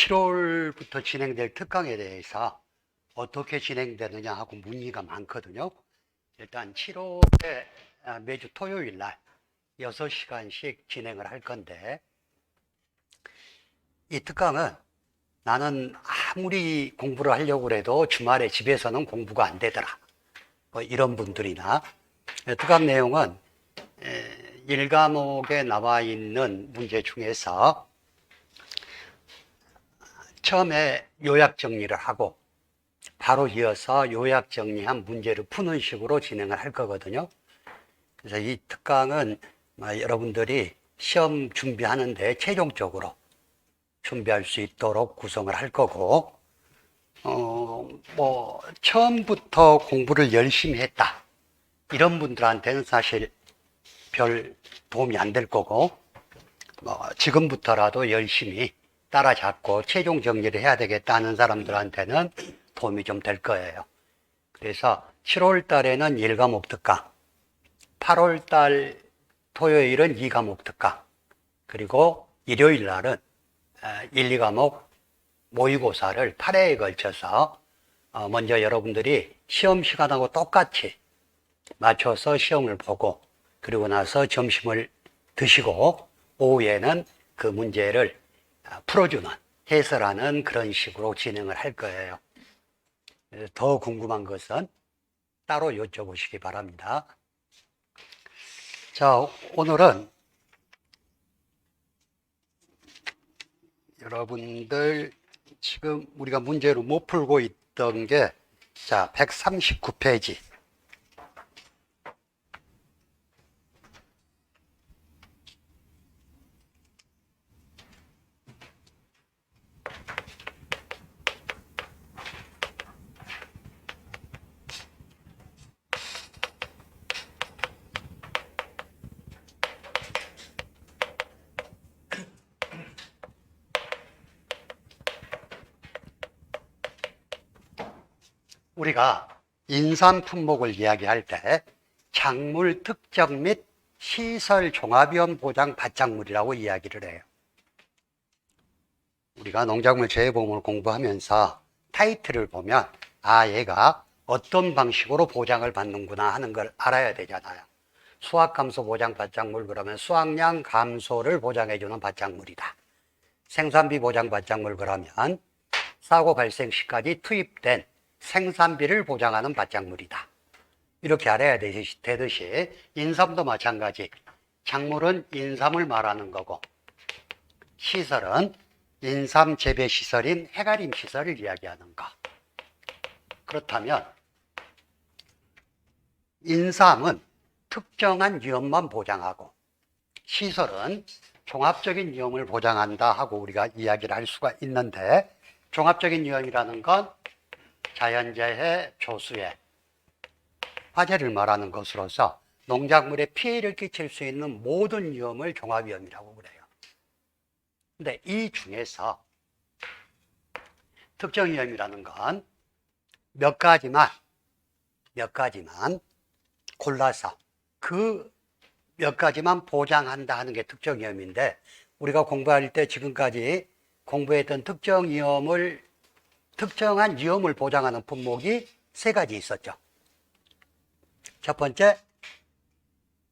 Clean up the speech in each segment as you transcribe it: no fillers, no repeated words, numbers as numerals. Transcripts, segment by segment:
7월부터 진행될 특강에 대해서 어떻게 진행되느냐 하고 문의가 많거든요. 일단 7월에 매주 토요일 날 6시간씩 진행을 할 건데, 이 특강은 나는 아무리 공부를 하려고 해도 주말에 집에서는 공부가 안 되더라, 뭐 이런 분들이나, 특강 내용은 1과목에 나와 있는 문제 중에서 처음에 요약 정리를 하고 바로 이어서 요약 정리한 문제를 푸는 식으로 진행을 할 거거든요. 그래서 이 특강은 여러분들이 시험 준비하는데 최종적으로 준비할 수 있도록 구성을 할 거고, 처음부터 공부를 열심히 했다, 이런 분들한테는 사실 별 도움이 안 될 거고, 지금부터라도 열심히 따라잡고 최종 정리를 해야 되겠다는 사람들한테는 도움이 좀 될 거예요. 그래서 7월 달에는 1과목 특강, 8월 달 토요일은 2과목 특강, 그리고 일요일 날은 1, 2과목 모의고사를 8회에 걸쳐서 먼저 여러분들이 시험 시간하고 똑같이 맞춰서 시험을 보고, 그리고 나서 점심을 드시고 오후에는 그 문제를 풀어주는, 해설하는 그런 식으로 진행을 할 거예요. 더 궁금한 것은 따로 여쭤보시기 바랍니다. 자, 오늘은 여러분들 지금 우리가 문제로 못 풀고 있던 게, 자, 139페이지. 우리가 인삼 품목을 이야기할 때 작물 특정 및 시설 종합위험 보장 받장물이라고 이야기를 해요. 우리가 농작물 재해보험을 공부하면서 타이틀을 보면 얘가 어떤 방식으로 보장을 받는구나 하는 걸 알아야 되잖아요. 수확감소 보장 받장물 그러면 수확량 감소를 보장해주는 받장물이다. 생산비 보장 받장물 그러면 사고 발생 시까지 투입된 생산비를 보장하는 받장물이다. 이렇게 알아야 되듯이 인삼도 마찬가지. 작물은 인삼을 말하는 거고, 시설은 인삼 재배 시설인 해가림 시설을 이야기하는 거. 그렇다면 인삼은 특정한 위험만 보장하고, 시설은 종합적인 위험을 보장한다 하고 우리가 이야기를 할 수가 있는데, 종합적인 위험이라는 건 자연재해, 조수해, 화재를 말하는 것으로서 농작물에 피해를 끼칠 수 있는 모든 위험을 종합위험이라고 그래요. 근데 이 중에서 특정 위험이라는 건 몇 가지만 골라서 그 몇 가지만 보장한다 하는 게 특정 위험인데, 우리가 공부할 때 지금까지 공부했던 특정한 위험을 보장하는 품목이 3가지 있었죠. 첫 번째,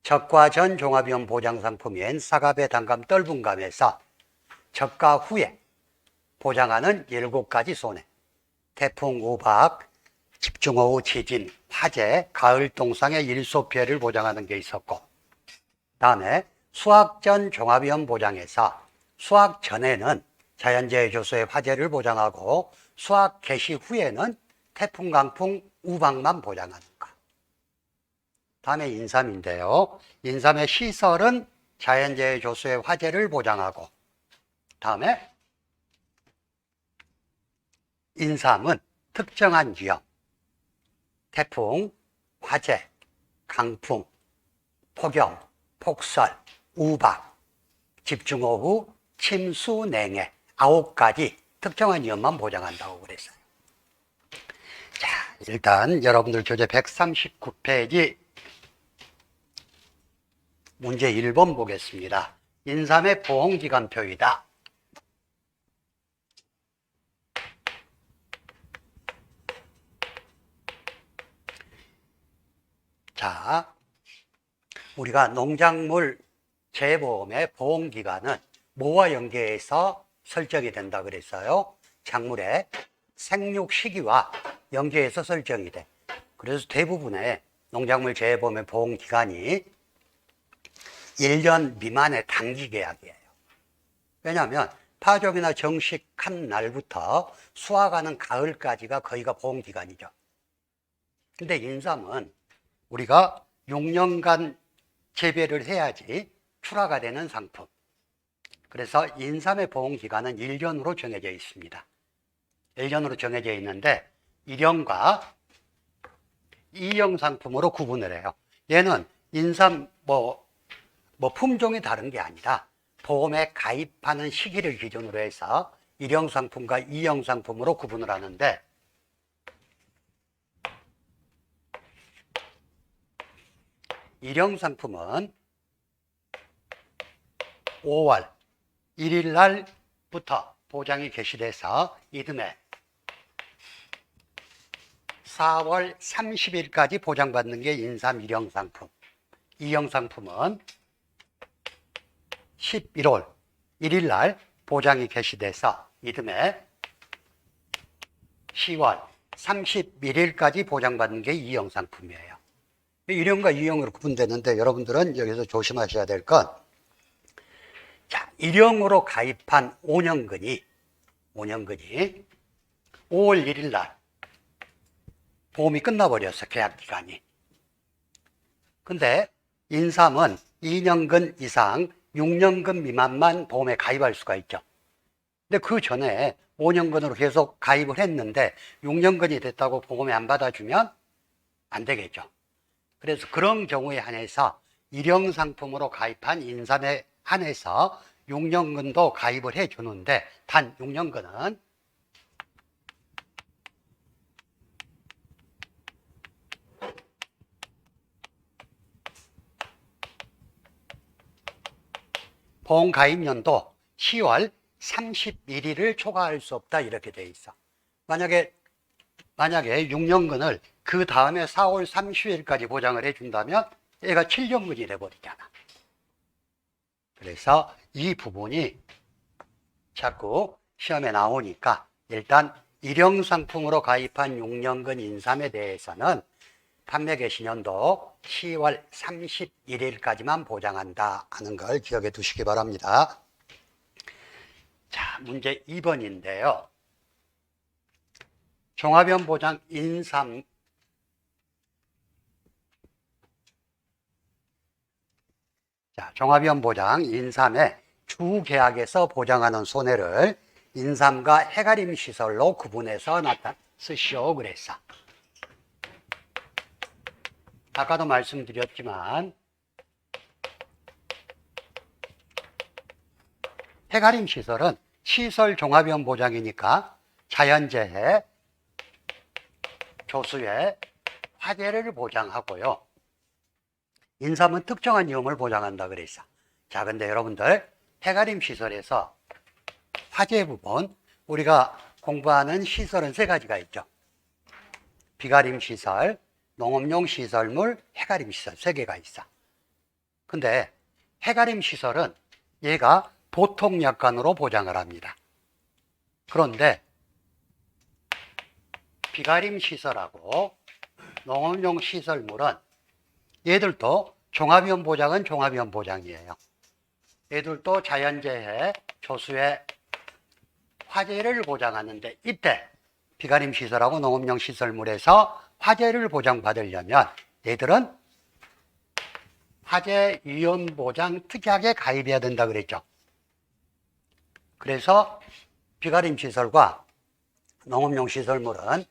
적과 전 종합위험 보장상품인 사과배, 단감, 떫은감에서 적과 후에 보장하는 7가지 손해, 태풍, 우박, 집중호우, 지진, 화재, 가을 동상의 일소 피해를 보장하는 게 있었고, 다음에 수확 전 종합위험 보장에서 수확 전에는 자연재해, 조수의 화재를 보장하고 수확 개시 후에는 태풍, 강풍, 우박만 보장하는 것. 다음에 인삼인데요. 인삼의 시설은 자연재해, 조수의 화재를 보장하고, 다음에 인삼은 특정한 위험, 태풍, 화재, 강풍, 폭염, 폭설, 우박, 집중호우, 침수, 냉해 9가지 특정한 위험만 보장한다고 그랬어요. 자, 일단 여러분들 교재 139페이지 문제 1번 보겠습니다. 인삼의 보험기간표이다. 자, 우리가 농작물 재보험의 보험기간은 뭐와 연계해서 설정이 된다 그랬어요? 작물의 생육 시기와 연계해서 설정이 돼. 그래서 대부분의 농작물 재보험의 보험기간이 1년 미만의 단기 계약이에요. 왜냐하면 파종이나 정식한 날부터 수확하는 가을까지가 거의가 보험기간이죠. 근데 인삼은 우리가 6년간 재배를 해야지 출하가 되는 상품. 그래서 인삼의 보험기간은 1년으로 정해져 있습니다. 1년으로 정해져 있는데 1형과 2형 상품으로 구분을 해요. 얘는 인삼 품종이 다른 게 아니라 보험에 가입하는 시기를 기준으로 해서 1형 상품과 2형 상품으로 구분을 하는데, 1형 상품은 5월 1일 날부터 보장이 개시돼서 이듬해 4월 30일까지 보장받는 게 인삼 1형 상품. 2형 상품은 11월 1일 날 보장이 개시돼서 이듬해 10월 31일까지 보장받는 게 2형 상품이에요. 1형과 2형으로 구분되는데 여러분들은 여기서 조심하셔야 될 건, 자, 1형으로 가입한 5년근이 5월 1일 날 보험이 끝나버렸어, 계약 기간이. 근데 인삼은 2년근 이상 6년근 미만만 보험에 가입할 수가 있죠. 근데 그 전에 5년근으로 계속 가입을 했는데 6년근이 됐다고 보험에 안 받아주면 안 되겠죠. 그래서 그런 경우에 한해서 1형 상품으로 가입한 인삼에 한해서 6년근도 가입을 해주는데, 단 6년근은 보험 가입년도 10월 31일을 초과할 수 없다, 이렇게 돼 있어. 만약에 6년근을 그 다음에 4월 30일까지 보장을 해준다면 얘가 7년근이 돼버리잖아. 그래서 이 부분이 자꾸 시험에 나오니까 일단 1형 상품으로 가입한 6년근 인삼에 대해서는 판매 개시년도 10월 31일까지만 보장한다 하는 걸 기억해 두시기 바랍니다. 자, 문제 2번인데요. 종합연 보장 인삼 종합연 보장 인삼의 주계약에서 보장하는 손해를 인삼과 해가림 시설로 구분해서 쓰시오 그랬어. 아까도 말씀드렸지만 해가림 시설은 시설 종합연 보장이니까 자연재해, 조수해, 화재를 보장하고요. 인삼은 특정한 위험을 보장한다 그랬어. 자, 근데 여러분들 해가림 시설에서 화재 부분, 우리가 공부하는 시설은 3가지가 있죠. 비가림 시설, 농업용 시설물, 해가림 시설 3개가 있어. 근데 해가림 시설은 얘가 보통 약관으로 보장을 합니다. 그런데 비가림 시설하고 농업용 시설물은 얘들도 종합위험 보장은 종합위험 보장이에요. 얘들도 자연재해, 조수해, 화재를 보장하는데, 이때 비가림 시설하고 농업용 시설물에서 화재를 보장받으려면 얘들은 화재 위험 보장 특약에 가입해야 된다 그랬죠. 그래서 비가림 시설과 농업용 시설물은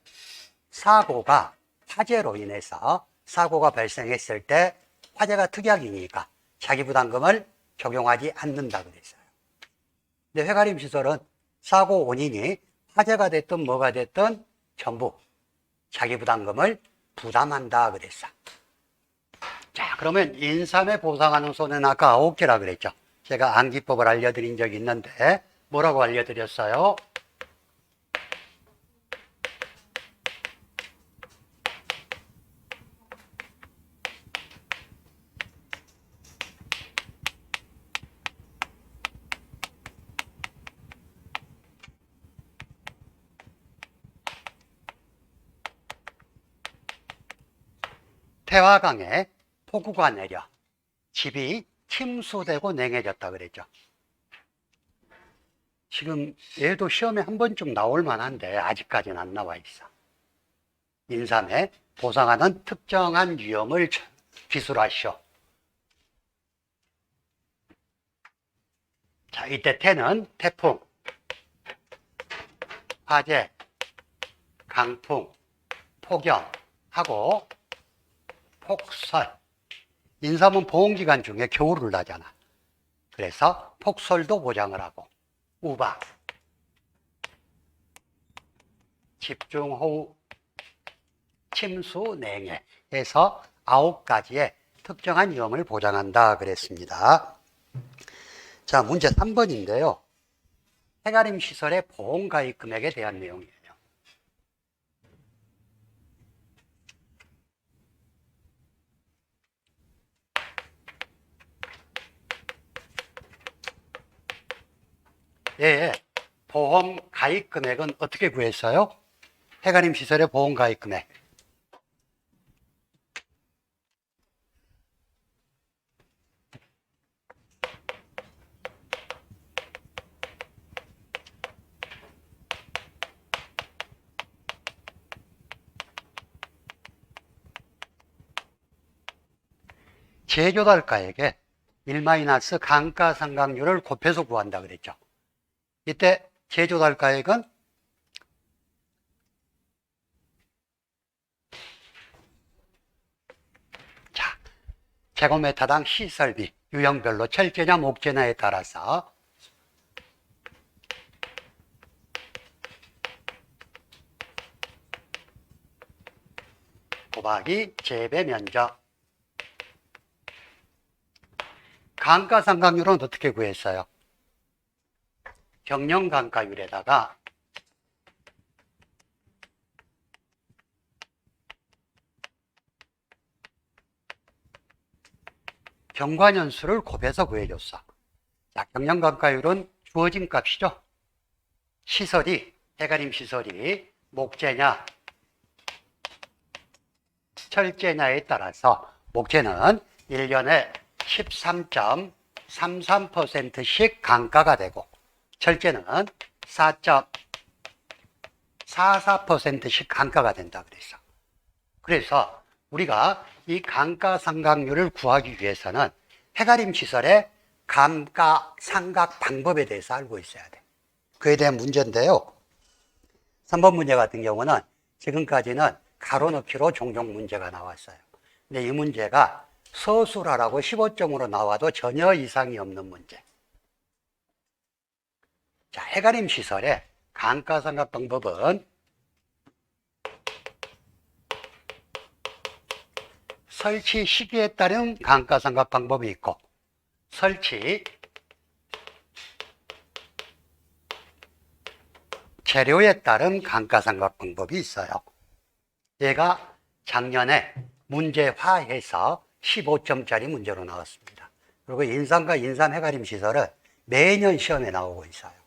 사고가 화재로 인해서 사고가 발생했을 때 화재가 특약이니까 자기부담금을 적용하지 않는다 그랬어요. 근데 해가림 시설은 사고 원인이 화재가 됐든 뭐가 됐든 전부 자기부담금을 부담한다 그랬어. 자, 그러면 인삼에 보상하는 손해는 아까 9개라 그랬죠. 제가 암기법을 알려드린 적이 있는데 뭐라고 알려드렸어요? 태화강에 폭우가 내려 집이 침수되고 냉해졌다 그랬죠. 지금 얘도 시험에 한 번쯤 나올 만한데 아직까지는 안 나와 있어. 인삼에 보상하는 특정한 위험을 기술하시오. 자, 이때 태는 태풍, 화재, 강풍, 폭염하고 폭설. 인삼은 보온기간 중에 겨울을 나잖아. 그래서 폭설도 보장을 하고, 우박, 집중호우, 침수, 냉해 해서 9가지의 특정한 위험을 보장한다 그랬습니다. 자, 문제 3번인데요. 해가림 시설의 보험가입 금액에 대한 내용이에요. 예, 보험 가입 금액은 어떻게 구했어요? 해가림 시설의 보험 가입 금액. 제조달가에게 1 감가상각률을 곱해서 구한다 그랬죠. 이때 제조달가액은 자, 제곱미터당 시설비 유형별로 철제냐 목재냐에 따라서 곱하기 재배 면적. 감가상각률은 어떻게 구했어요? 경영감가율에다가 경관연수를 곱해서 구해줬어. 자, 경영감가율은 주어진 값이죠. 시설이, 해가림 시설이 목재냐 철제냐에 따라서 목재는 1년에 13.33%씩 감가가 되고 철제는 4.44%씩 감가가 된다 그랬어. 그래서 우리가 이 감가상각률을 구하기 위해서는 해가림 시설의 감가상각 방법에 대해서 알고 있어야 돼. 그에 대한 문제인데요. 3번 문제 같은 경우는 지금까지는 가로 넣기로 종종 문제가 나왔어요. 근데 이 문제가 서술하라고 15점으로 나와도 전혀 이상이 없는 문제. 자, 해가림 시설의 감가상각 방법은 설치 시기에 따른 감가상각 방법이 있고 설치 재료에 따른 감가상각 방법이 있어요. 얘가 작년에 문제화해서 15점짜리 문제로 나왔습니다. 그리고 인삼과 인삼 해가림 시설은 매년 시험에 나오고 있어요.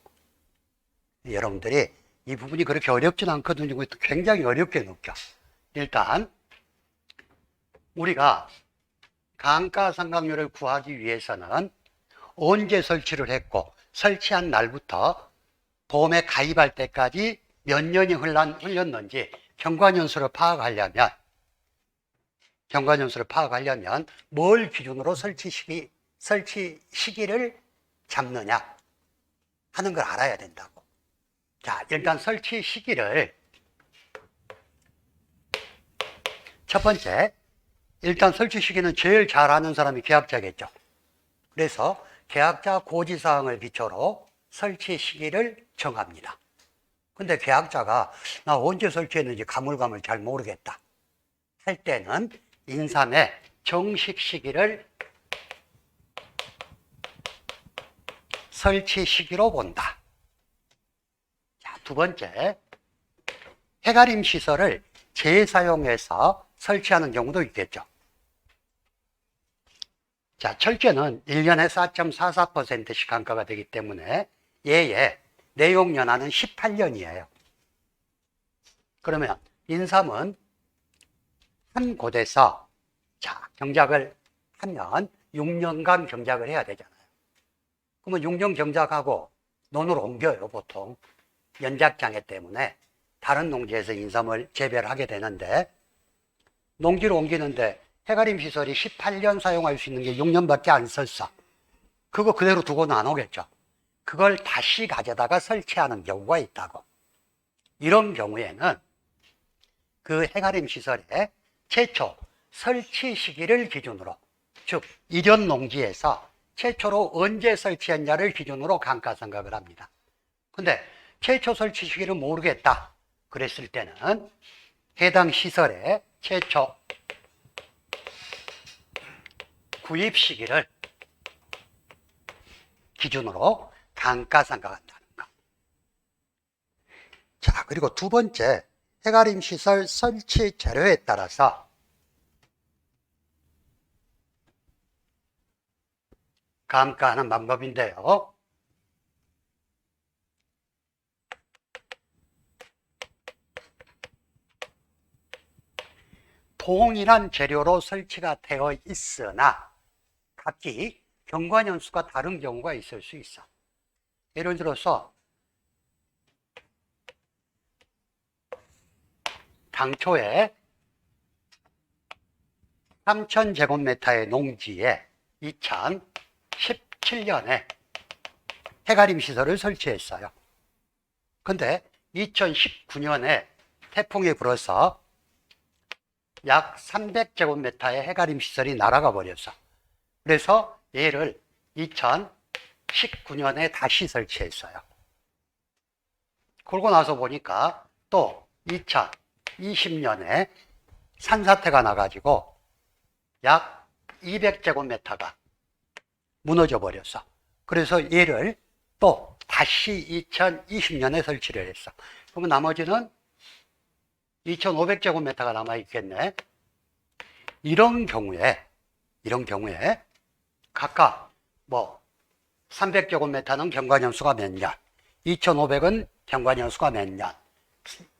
여러분들이 이 부분이 그렇게 어렵진 않거든요. 굉장히 어렵게 느껴. 일단 우리가 감가상각률을 구하기 위해서는 언제 설치를 했고 설치한 날부터 보험에 가입할 때까지 몇 년이 흘렀는지 경과년수를 파악하려면 뭘 기준으로 설치 시기를 잡느냐 하는 걸 알아야 된다고. 자, 일단 설치 시기를 첫 번째, 일단 설치 시기는 제일 잘 아는 사람이 계약자겠죠. 그래서 계약자 고지사항을 기초로 설치 시기를 정합니다. 근데 계약자가 나 언제 설치했는지 가물가물 잘 모르겠다 할 때는 인삼의 정식 시기를 설치 시기로 본다. 자, 두 번째, 해가림 시설을 재사용해서 설치하는 경우도 있겠죠. 자, 철제는 1년에 4.44%씩 감가가 되기 때문에 얘의 내용연한은 18년이에요. 그러면 인삼은 한 곳에서 자, 경작을 하면 6년간 경작을 해야 되잖아요. 그러면 6년 경작하고 논으로 옮겨요, 보통. 연작장애 때문에 다른 농지에서 인삼을 재배를 하게 되는데, 농지로 옮기는데 해가림 시설이 18년 사용할 수 있는 게 6년밖에 안 썼어. 그거 그대로 두고는 안 오겠죠. 그걸 다시 가져다가 설치하는 경우가 있다고. 이런 경우에는 그 해가림 시설의 최초 설치 시기를 기준으로, 즉 일연 농지에서 최초로 언제 설치했냐를 기준으로 감가상각을 합니다. 근데 최초 설치 시기를 모르겠다 그랬을 때는 해당 시설의 최초 구입 시기를 기준으로 감가상각한다는 거. 자, 그리고 두 번째, 해가림 시설 설치 재료에 따라서 감가하는 방법인데요. 동일한 재료로 설치가 되어 있으나 각기 경과년수가 다른 경우가 있을 수 있어. 예를 들어서 당초에 3,000제곱미터의 농지에 2017년에 해가림 시설을 설치했어요. 근데 2019년에 태풍이 불어서 약 300제곱미터의 해가림 시설이 날아가 버렸어. 그래서 얘를 2019년에 다시 설치했어요. 그러고 나서 보니까 또 2020년에 산사태가 나가지고 약 200제곱미터가 무너져 버렸어. 그래서 얘를 또 다시 2020년에 설치를 했어. 그러면 나머지는 2,500제곱미터가 남아있겠네. 이런 경우에 각각 300제곱미터는 경과년수가 몇 년, 2,500은 경과년수가 몇 년,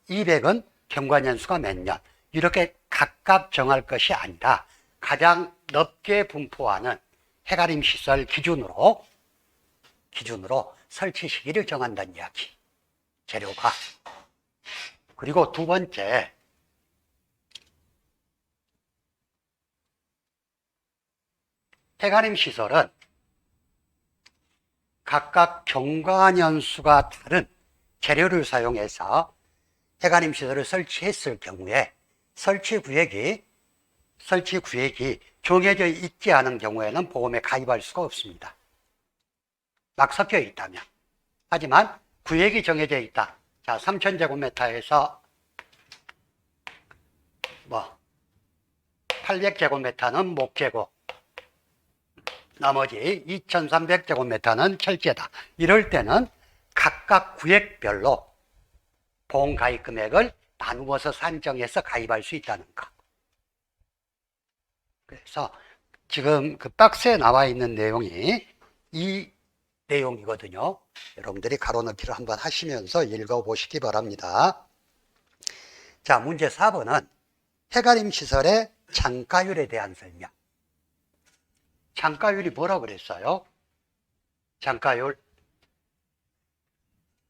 200은 경과년수가 몇 년, 이렇게 각각 정할 것이 아니라 가장 넓게 분포하는 해가림 시설 기준으로 설치 시기를 정한다는 이야기. 재료가. 그리고 두 번째, 해가림 시설은 각각 경과년수가 다른 재료를 사용해서 해가림 시설을 설치했을 경우에 설치 구역이 정해져 있지 않은 경우에는 보험에 가입할 수가 없습니다. 막 섞여 있다면. 하지만 구역이 정해져 있다. 자, 3,000제곱미터에서 800제곱미터는 목재고 나머지 2,300제곱미터는 철제다. 이럴 때는 각각 구역별로 보험 가입 금액을 나누어서 산정해서 가입할 수 있다는 거. 그래서 지금 그 박스에 나와 있는 내용이 이 내용이거든요. 여러분들이 가로넣기를 한번 하시면서 읽어보시기 바랍니다. 자, 문제 4번은 해가림 시설의 창가율에 대한 설명. 창가율이 뭐라고 그랬어요? 창가율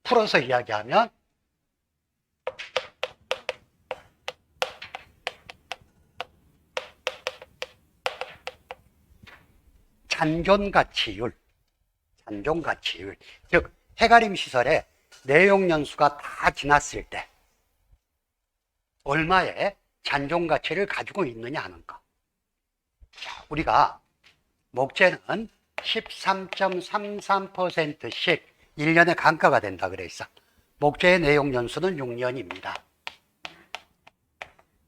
풀어서 이야기하면 잔존가치율, 즉 해가림 시설의 내용연수가 다 지났을 때 얼마의 잔존가치를 가지고 있느냐 하는 거. 자, 우리가 목재는 13.33%씩 1년에 감가가 된다 그랬어. 목재의 내용연수는 6년입니다.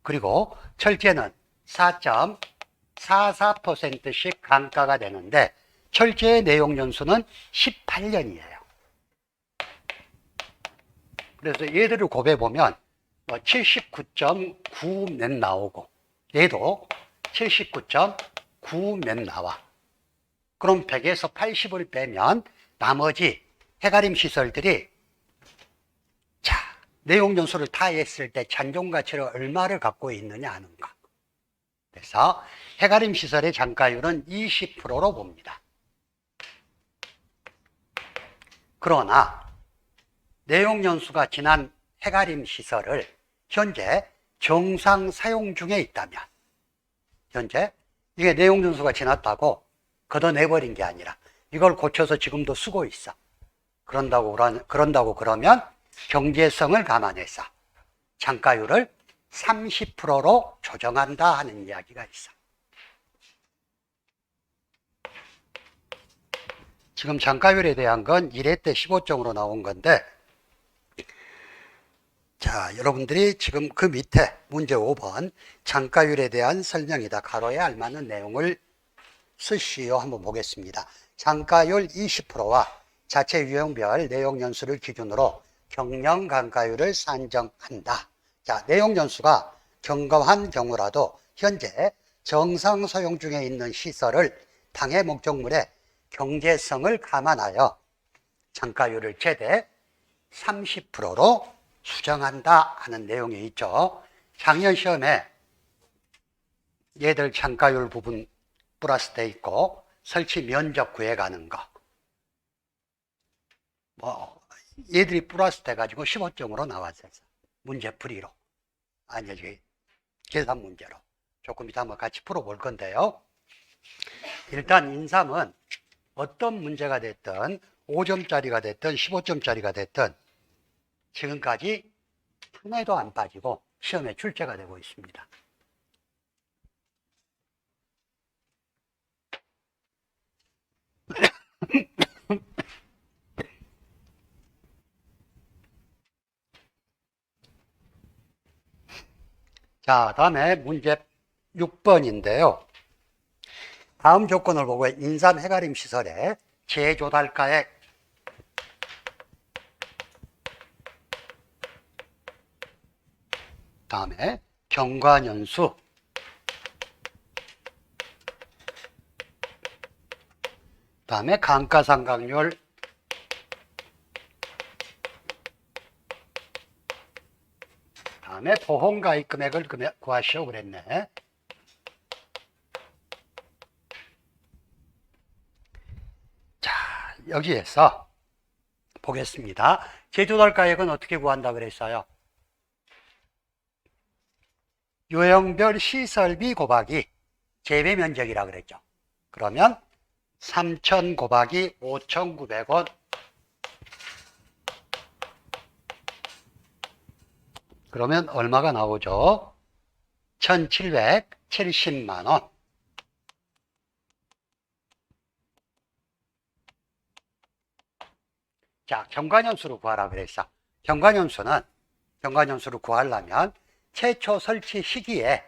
그리고 철제는 4.44%씩 감가가 되는데 철제의 내용연수는 18년이에요. 그래서 얘들을 곱해보면 79.9 몇 나오고 얘도 79.9 몇 나와. 그럼 100에서 80을 빼면 나머지 해가림 시설들이 내용연수를 다 했을 때 잔존가치를 얼마를 갖고 있느냐 하는 거. 그래서 해가림 시설의 잔가율은 20%로 봅니다. 그러나 내용연수가 지난 해가림 시설을 현재 정상 사용 중에 있다면, 현재 이게 내용연수가 지났다고 걷어내버린 게 아니라 이걸 고쳐서 지금도 쓰고 있어. 그런다고 그러면 경제성을 감안해서 잔가율을 30%로 조정한다 하는 이야기가 있어. 지금 잔가율에 대한 건 1회 때 15점으로 나온 건데, 자, 여러분들이 지금 그 밑에 문제 5번 잔가율에 대한 설명이다. 가로에 알맞는 내용을 쓰시오. 한번 보겠습니다. 잔가율 20%와 자체 유형별 내용 연수를 기준으로 경영 간가율을 산정한다. 자, 내용 연수가 경감한 경우라도 현재 정상 사용 중에 있는 시설을 당해 목적물의 경제성을 감안하여 잔가율을 최대 30%로 수정한다 하는 내용이 있죠. 작년 시험에 얘들 잔가율 부분 플러스 돼 있고 설치 면적 구해가는 거, 얘들이 플러스 돼가지고 15점으로 나왔어요. 문제풀이로, 아니 계산 문제로. 조금 이따 한번 같이 풀어볼 건데요. 일단 인삼은 어떤 문제가 됐든 5점짜리가 됐든 15점짜리가 됐든 지금까지 하나도 안 빠지고 시험에 출제가 되고 있습니다. 자, 다음에 문제 6번인데요. 다음 조건을 보고 인삼 해가림 시설의 재조달가액, 다음에 경과년수, 다음에 감가상각률, 다음에 보험가입 금액을 구하시오 그랬네. 자, 여기에서 보겠습니다. 재조달가액은 어떻게 구한다 그랬어요? 유형별 시설비 곱하기 재배 면적이라 그랬죠. 그러면 3,000 곱하기 5,900원, 그러면 얼마가 나오죠? 1,770만 원. 자, 경과년수를 구하라 그랬어. 경과년수를 구하려면 최초 설치 시기에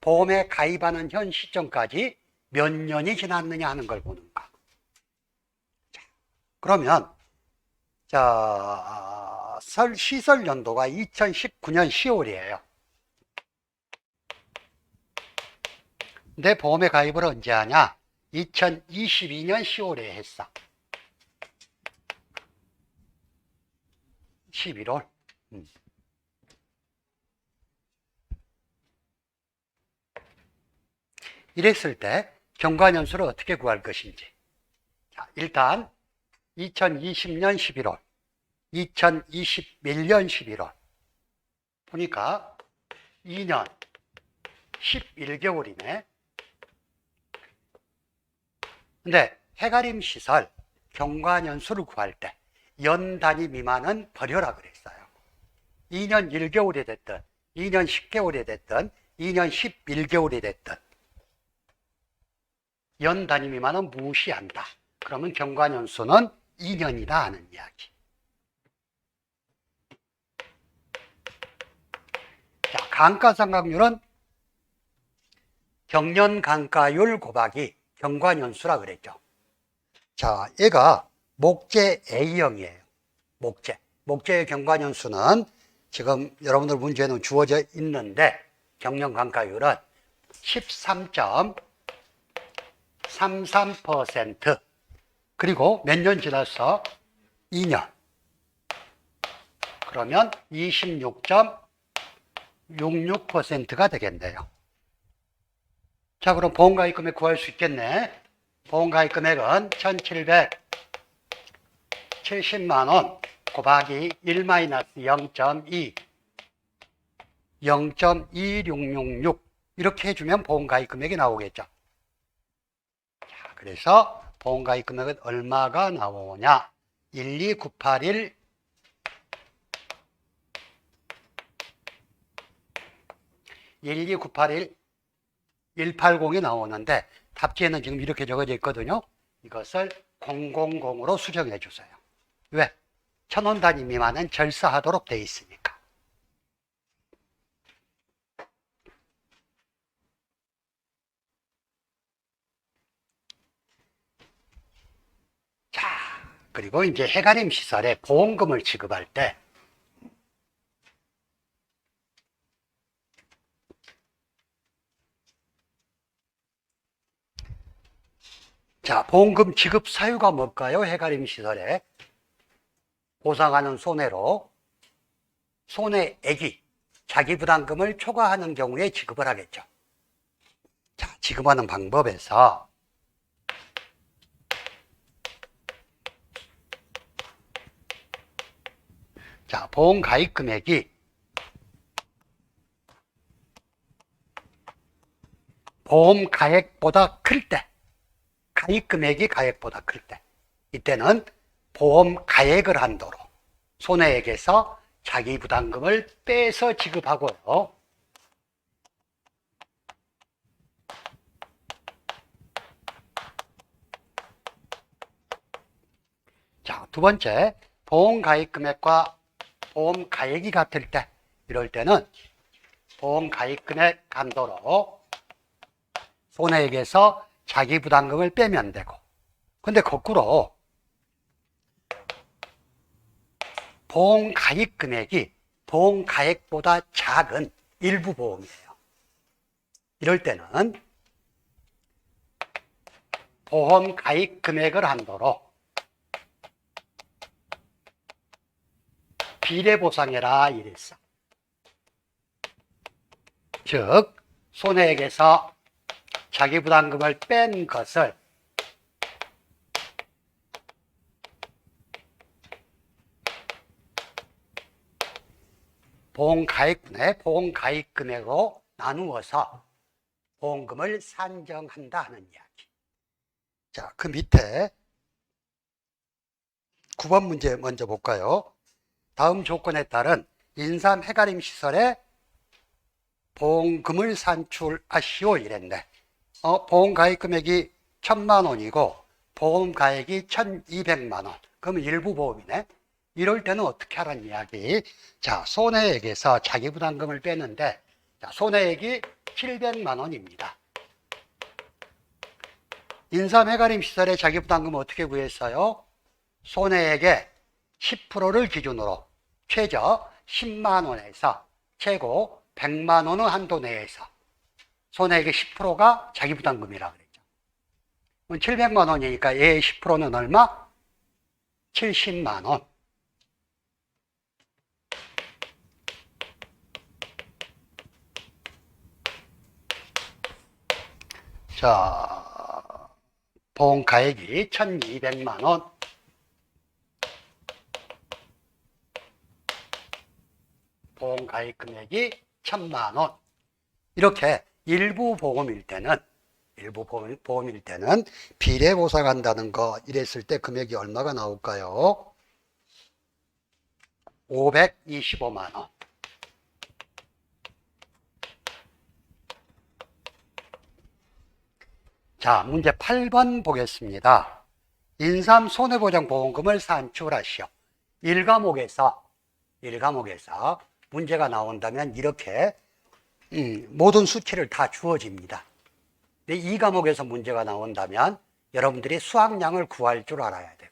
보험에 가입하는 현 시점까지 몇 년이 지났느냐 하는 걸 보는 거. 자, 그러면 시설 연도가 2019년 10월이에요. 근데 보험에 가입을 언제 하냐? 2022년 10월에 했어. 11월. 이랬을 때 경과년수를 어떻게 구할 것인지. 자, 일단 2020년 11월, 2021년 11월 보니까 2년 11개월이네. 근데 해가림 시설 경과년수를 구할 때 연 단위 미만은 버려라 그랬어요. 2년 1개월이 됐든 2년 10개월이 됐든 2년 11개월이 됐든 연 단위 미만은 무시한다. 그러면 경과년수는 2년이다 하는 이야기. 자, 감가상각률은 경년감가율 곱하기 경과년수라 그랬죠. 자, 얘가 목재 A형이에요. 목재의 경과년수는 지금 여러분들 문제는 주어져 있는데 경년감가율은 13.33%. 그리고 몇 년 지났어? 2년. 그러면 26.66%가 되겠네요. 자, 그럼 보험가입 금액 구할 수 있겠네. 보험가입 금액은 1770만 원 곱하기 1-0.2 0.2666 이렇게 해주면 보험가입 금액이 나오겠죠. 자, 그래서 보험가입 금액은 얼마가 나오냐? 12981 12981 180이 나오는데 답지에는 지금 이렇게 적어져 있거든요. 이것을 000으로 수정해 주세요. 왜? 1000원 단위 미만은 절사하도록 되어 있으니까. 자, 그리고 이제 해가림 시설에 보험금을 지급할 때 자, 보험금 지급 사유가 뭘까요? 해가림 시설에 보상하는 손해로 손해액이 자기 부담금을 초과하는 경우에 지급을 하겠죠. 자, 지급하는 방법에서 자, 보험 가입 금액이 보험 가액보다 클 때, 가입 금액이 가액보다 클 때, 이때는 보험 가액을 한도로 손해액에서 자기 부담금을 빼서 지급하고요. 자, 두 번째, 보험 가입 금액과 보험 가액이 같을 때, 이럴 때는 보험 가입 금액 한도로 손해액에서 자기 부담금을 빼면 되고, 근데 거꾸로 보험 가입 금액이 보험 가액보다 작은 일부 보험이에요. 이럴 때는 보험 가입 금액을 한도로 비례보상해라 이랬어. 즉 손해액에서 자기 부담금을 뺀 것을 보험가입분의 보험가입금액으로 나누어서 보험금을 산정한다 하는 이야기. 자, 그 밑에 9번 문제 먼저 볼까요? 다음 조건에 따른 인삼 해가림 시설에 보험금을 산출하시오 이랬네. 보험가입 금액이 1000만 원이고 보험가액이 1200만 원. 그러면 일부 보험이네. 이럴 때는 어떻게 하라는 이야기. 자, 손해액에서 자기 부담금을 빼는데 자, 손해액이 700만 원입니다. 인삼 해가림 시설의 자기 부담금은 어떻게 구했어요? 손해액의 10%를 기준으로 최저 10만 원에서 최고 100만 원의 한도 내에서 손해액의 10%가 자기 부담금이라고 그랬죠. 700만 원이니까 얘의 10%는 얼마? 70만 원. 자, 보험 가액이 1200만 원. 보험 가입 금액이 1000만 원. 이렇게 일부 보험일 때는 비례 보상한다는 거 이랬을 때 금액이 얼마가 나올까요? 525만 원. 자, 문제 8번 보겠습니다. 인삼 손해보장보험금을 산출하시오. 1과목에서 문제가 나온다면 이렇게 모든 수치를 다 주어집니다. 근데 2과목에서 문제가 나온다면 여러분들이 수학량을 구할 줄 알아야 돼요.